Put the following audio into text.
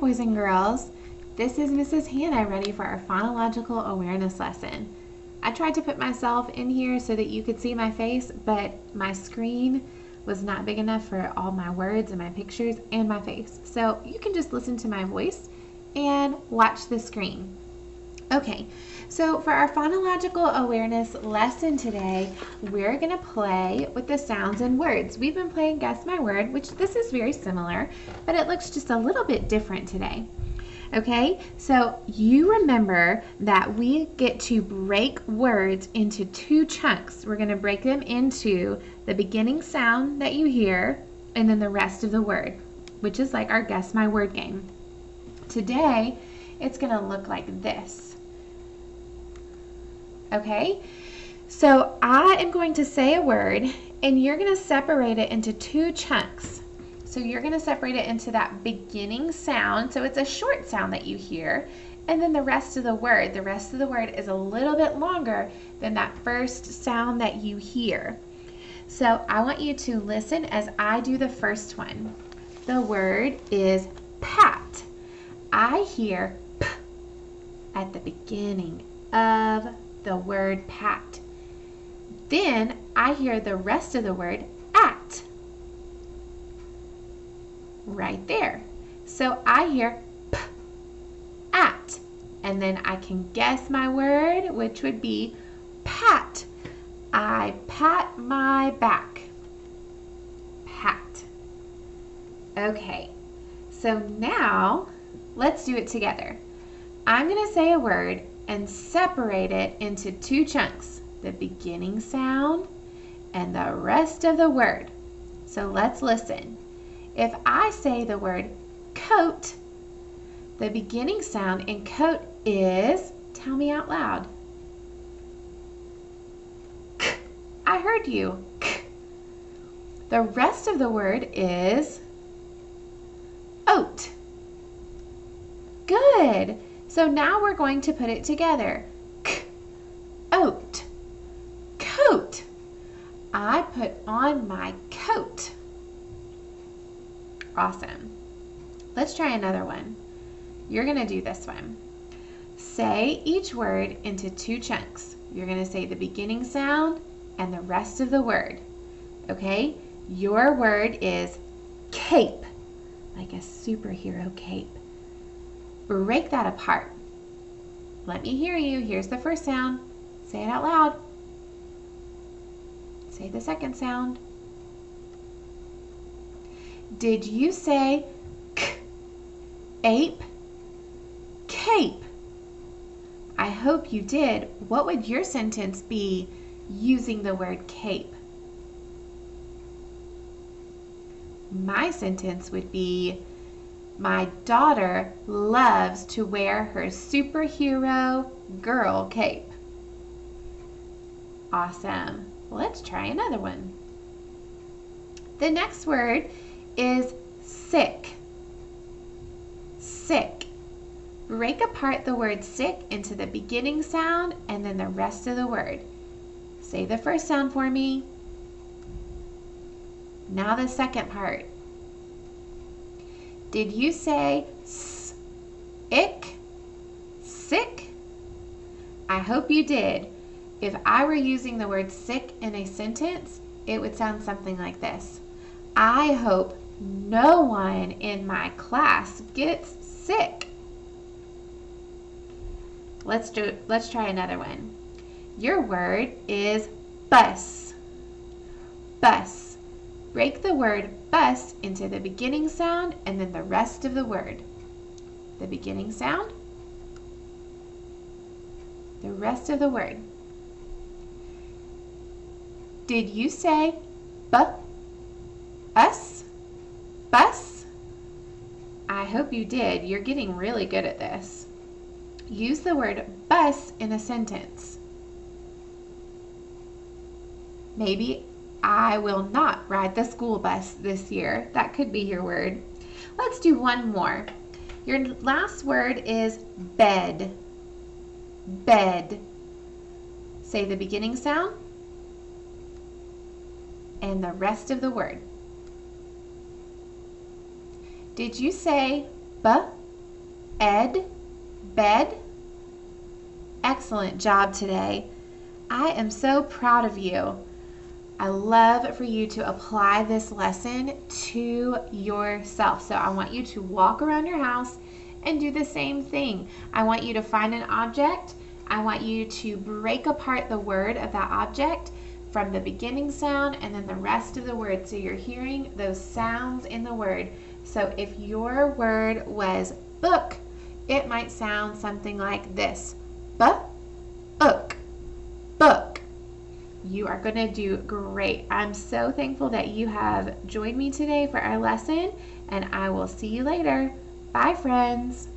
boys and girls. This is Mrs. Hannah ready for our phonological awareness lesson. I tried to put myself in here so that you could see my face, but my screen was not big enough for all my words and my pictures and my face. So you can just listen to my voice and watch the screen. Okay, so for our phonological awareness lesson today, we're going to play with the sounds and words. We've been playing Guess My Word, which this is very similar, but it looks just a little bit different today. Okay, so you remember that we get to break words into two chunks. We're going to break them into the beginning sound that you hear and then the rest of the word, which is like our Guess My Word game. Today, it's going to look like this. Okay, so I am going to say a word and you're going to separate it into two chunks. So you're going to separate it into that beginning sound, so it's a short sound that you hear, and then the rest of the word. The rest of the word is a little bit longer than that first sound that you hear. So I want you to listen as I do the first one. The word is pat. I hear p at the beginning of the word pat. Then I hear the rest of the word at. Right there. So I hear p, at, and then I can guess my word, which would be pat. I pat my back. Pat. Okay, so now let's do it together. I'm going to say a word and separate it into two chunks, the beginning sound and the rest of the word. So let's listen. If I say the word coat, the beginning sound in coat is, tell me out loud. K. I heard you. K. The rest of the word is oat. Good. So now we're going to put it together. K, oat, coat. I put on my coat. Awesome. Let's try another one. You're going to do this one. Say each word into two chunks. You're going to say the beginning sound and the rest of the word. Okay? Your word is cape, like a superhero cape. Break that apart. Let me hear you. Here's the first sound. Say it out loud. Say the second sound. Did you say k, ape, cape? I hope you did. What would your sentence be using the word cape? My sentence would be, my daughter loves to wear her superhero girl cape. Awesome. Let's try another one. The next word is sick. Sick. Break apart the word sick into the beginning sound and then the rest of the word. Say the first sound for me. Now the second part. Did you say s, ick, sick? I hope you did. If I were using the word sick in a sentence, it would sound something like this. I hope no one in my class gets sick. Let's try another one. Your word is bus. Bus. Break the word bus into the beginning sound and then the rest of the word. The beginning sound, the rest of the word. Did you say us? Bus? I hope you did. You're getting really good at this. Use the word bus in a sentence. Maybe I will not ride the school bus this year. That could be your word. Let's do one more. Your last word is bed. Bed. Say the beginning sound and the rest of the word. Did you say ed, bed. Excellent job today. I am so proud of you. I love for you to apply this lesson to yourself. So I want you to walk around your house and do the same thing. I want you to find an object. I want you to break apart the word of that object from the beginning sound and then the rest of the word. So you're hearing those sounds in the word. So if your word was book, it might sound something like this. B-ook, book. You are going to do great. I'm so thankful that you have joined me today for our lesson, and I will see you later. Bye, friends.